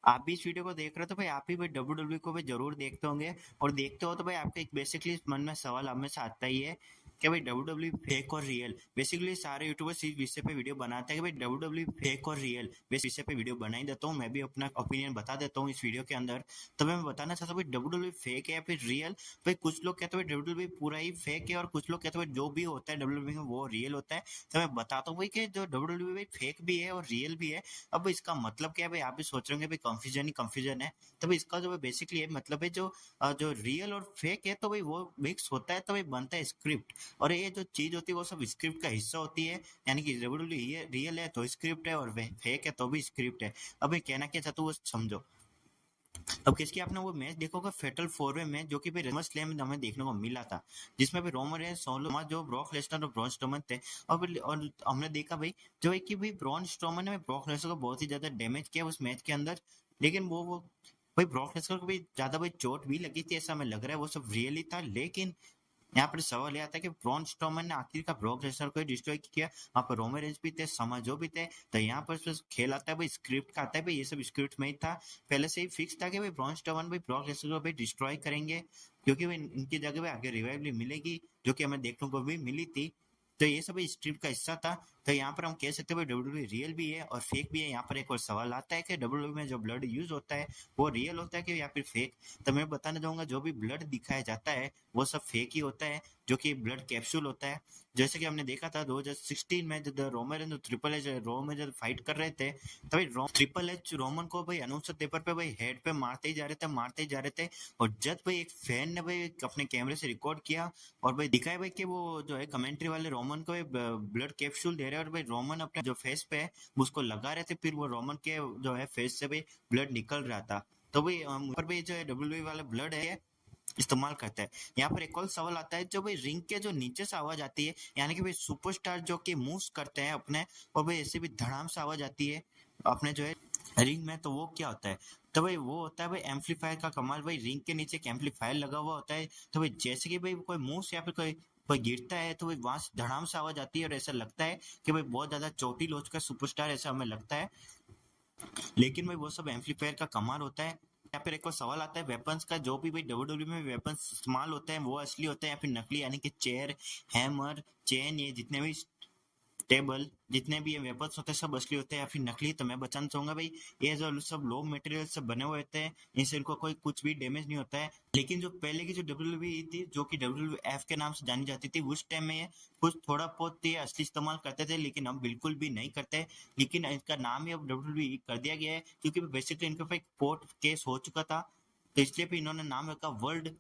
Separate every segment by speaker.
Speaker 1: आप भी इस वीडियो को देख रहे हो तो भाई आप भी भाई डब्ल्यू को भी जरूर देखते होंगे। और देखते हो तो भाई आपका एक बेसिकली मन में सवाल हमेशा आता ही है कि भाई डब्ल्यू फेक और रियल। बेसिकली सारे यूट्यूबर्स इस विषय पे वीडियो बनाते हैं कि भाई डब्ल्यू फेक और रियल। इस विषय पे वीडियो बना ही देता हूँ, मैं भी अपना ओपिनियन बता देता हूँ इस वीडियो के अंदर। तो मैं बताना चाहता हूँ भाई डब्ल्यू फेक है या फिर रियल। भाई कुछ लोग कहते हैं डब्ल्यू पूरा ही फेक है और कुछ लोग कहते हैं जो भी होता है डब्ल्यू में वो रियल होता है। तो मैं बताता हूँ भाई कि जो डब्ल्यू फेक भी है और रियल भी है। अब इसका मतलब क्या है भाई, आप भी सोच रहे होंगे भाई कंफ्यूजन ही कंफ्यूजन है। तो भाई इसका जो बेसिकली मतलब है जो रियल और फेक है तो भाई वो मिक्स होता है तो भाई बनता है स्क्रिप्ट। और ये जो चीज होती है वो सब स्क्रिप्ट का हिस्सा होती है। यानी कि डब्ल्यू रियल है तो स्क्रिप्ट है और फेक है तो भी स्क्रिप्ट है। अब मैं कहना क्या चाहता हूँ वो समझो। अब किसकी आपने वो मैच देखा होगा फेटल 4 वे मैच जो कि भाई रेमस स्लैम में हमें देखने को मिला था, जिसमें भी रोमन रेंस सोलो जो ब्रॉक लेसनर और ब्रॉन स्ट्रोमन थे। और हमने देखा भाई जो है कि भाई ब्रॉन स्ट्रोमन ने ब्रॉक लेसनर को बहुत ही ज्यादा डैमेज किया उस मैच के अंदर। लेकिन वो भाई ब्रॉक लेसनर को भी ज्यादा भाई चोट भी लगी थी ऐसा हमें लग रहा है, वो सब रियल ही था। लेकिन यहाँ पर सवाल यह आता है कि ब्रॉन स्ट्रोमन ने आखिरकार ब्रॉक लेसनर को डिस्ट्रॉय किया। वहाँ पर रोमन रेंस भी थे, समाजो भी थे। तो यहाँ पर खेल आता है भाई स्क्रिप्ट का आता है भाई, ये सब स्क्रिप्ट में ही था। पहले से ही फिक्स था कि भाई ब्रॉन स्ट्रोमन भाई ब्रॉक लेसनर को भाई डिस्ट्रॉय करेंगे, क्योंकि भाई इनकी जगह भाई आगे रिवाइवल मिलेगी जो कि हमें देखने को भी मिली थी। तो ये सब स्क्रिप्ट का हिस्सा था। तो यहाँ पर हम कह सकते हैं डब्ल्यू रियल भी है और फेक भी है। यहाँ पर एक और सवाल आता है कि डब्ल्यू में जो ब्लड यूज होता है वो रियल होता है कि या फिर फेक। तो मैं बताना चाहूंगा जो भी ब्लड दिखाया जाता है वो सब फेक ही होता है, जो कि ब्लड कैप्सूल होता है। जैसे कि हमने देखा था 2016 में जब Roman and triple H Roman जब फाइट कर रहे थे तभी ट्रिपल एच रोमन को भाई अनाउंसर पेपर पे भाई हेड पे मारते ही जा रहे थे, मारते ही जा रहे थे। और जब भाई एक फैन ने भाई अपने कैमरे से रिकॉर्ड किया और भाई दिखाया भाई कि वो जो है कमेंट्री वाले रोमन को ब्लड कैप्सूल दे रहे हैं और भाई रोमन अपने जो फेस पे है उसको लगा रहे थे, फिर वो रोमन के जो है फेस से भी ब्लड निकल रहा था। तो भाई ऊपर भाई जो है डब्ल्यू वाला ब्लड है इस्तेमाल करता है। यहाँ पर एक और सवाल आता है जो भाई रिंग के जो नीचे से आवाज आती है, यानी कि भाई सुपरस्टार जो कि मूव्स करते हैं अपने और भाई ऐसे भी धड़ाम से आवाज आती है अपने जो है रिंग में, तो वो क्या होता है। तो भाई वो होता है भाई एम्पलीफायर का कमाल। भाई रिंग के नीचे एक एम्पलीफायर लगा हुआ होता है। तो भाई जैसे कि भाई कोई मूव्स या फिर कोई कोई गिरता है तो भाई वहां से धड़ाम से आवाज आती है और ऐसा लगता है कि भाई बहुत ज्यादा चोटी लोच का सुपरस्टार ऐसा हमें लगता है। लेकिन भाई वो सब एम्पलीफायर का कमाल होता है। यहाँ पर एक और सवाल आता है वेपन्स का, जो भी भाई डब्ल्यू में वेपन्स इस्तेमाल होते हैं वो असली होते हैं या फिर नकली, यानी कि चेयर, हैमर, चेन, ये जितने भी टेबल, जितने भी ये वेपन्स होते हैं सब असली होते हैं या फिर नकली। तो मैं बताना चाहूंगा भाई ये जो सब लो मटेरियल से बने हुए होते हैं इनसे इनको कोई कुछ भी डैमेज नहीं होता है। लेकिन जो पहले की जो डब्ल्यू थी जो कि WWF के नाम से जानी जाती थी उस टाइम में ये कुछ थोड़ा बहुत ये असली इस्तेमाल करते थे, लेकिन हम बिल्कुल भी नहीं करते। लेकिन इसका नाम ही अब डब्ल्यू कर दिया गया है क्योंकि बेसिकली इनके ऊपर एक कोर्ट केस हो चुका था। तो इसलिए भी इन्होंने नाम रखा वर्ल्ड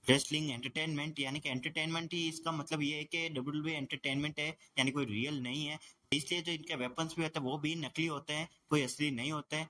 Speaker 1: रेसलिंग एंटरटेनमेंट, यानी कि एंटरटेनमेंट ही इसका मतलब ये है कि डब्ल्यू एंटरटेनमेंट है, यानी कोई रियल नहीं है। इसलिए जो इनके वेपन्स भी होते हैं वो भी नकली होते हैं, कोई असली नहीं होते हैं।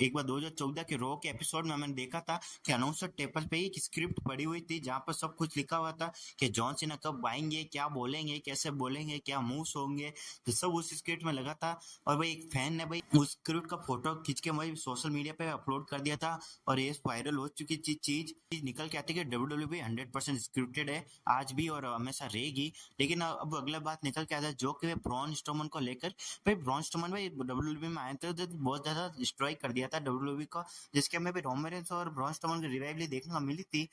Speaker 1: एक बार 2014 के रॉ के एपिसोड में मैंने देखा था कि अनाउंसर टेबल पे एक स्क्रिप्ट पड़ी हुई थी जहाँ पर सब कुछ लिखा हुआ था कि जॉन सीना कब आएंगे, क्या बोलेंगे, कैसे बोलेंगे, क्या मूव्स होंगे। तो सब उस स्क्रिप्ट में लगा था। और भाई एक फैन ने भाई उस स्क्रिप्ट का फोटो खींच के भाई सोशल मीडिया पे अपलोड कर दिया था और ये वायरल हो चुकी चीज निकल के आती है कि डब्ल्यू 100% स्क्रिप्टेड है आज भी और हमेशा रहेगी। लेकिन अब अगला बात निकल के आता है जो कि ब्रॉन स्ट्रोमन को लेकर। भाई ब्रॉन स्ट्रोमन भाई डब्ल्यू में आए थे तो बहुत ज्यादा डिस्ट्रॉय कर दिया था डब्ल्यू को, जिसके हमें भी रोमन रेंस और ब्रॉन स्ट्रोमन की रिवाइवली देखने को मिली थी।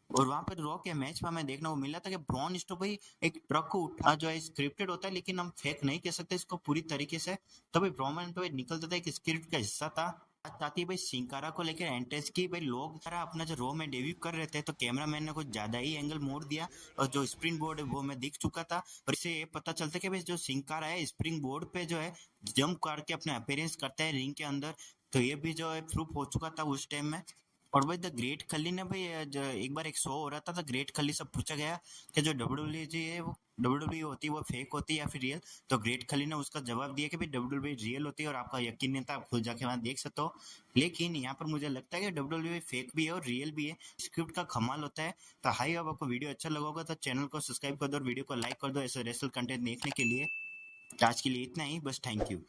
Speaker 1: और वहां पर रॉ के मैच में हमें देखने को मिला था कि ब्रॉन स्ट्रो भाई एक ट्रक को उठा जो है स्क्रिप्टेड होता है, लेकिन हम फेक नहीं कह सकते इसको पूरी तरीके से। तो भाई ब्रोमन तो निकलता था एक स्क्रिप्ट का हिस्सा था। बात आती है भाई सिंकारा को लेकर एंट्रेंस की। भाई लोग सारा अपना जो रो में डेब्यू कर रहे थे तो कैमरामैन ने कुछ ज्यादा ही एंगल मोड़ दिया और जो स्प्रिंग बोर्ड है वो मैं दिख चुका था। और इससे ये पता चलता है कि भाई जो सिंकारा है स्प्रिंग बोर्ड पे जो है जंप करके अपने अपीयरेंस करता है रिंग के अंदर। तो ये भी जो है प्रूफ हो चुका था उस टाइम में। और भाई द ग्रेट खली ने भाई एक बार एक शो हो रहा था द ग्रेट खली से पूछा गया कि जो डब्ल्यू जी है वो डब्ल्यू होती है वो फेक होती है या फिर रियल। तो ग्रेट खली ने उसका जवाब दिया कि भाई डब्ल्यू रियल होती है और आपका यकीन नहीं था आप खुद जाके वहां देख सकते हो। लेकिन यहाँ पर मुझे लगता है कि डब्ल्यू फेक भी है और रियल भी है, स्क्रिप्ट का कमाल होता है। तो हाई, अब आपको वीडियो अच्छा लगा होगा तो चैनल को सब्सक्राइब कर दो और वीडियो को लाइक कर दो ऐसे रेसल कंटेंट देखने के लिए। तो आज के लिए इतना ही, बस थैंक यू।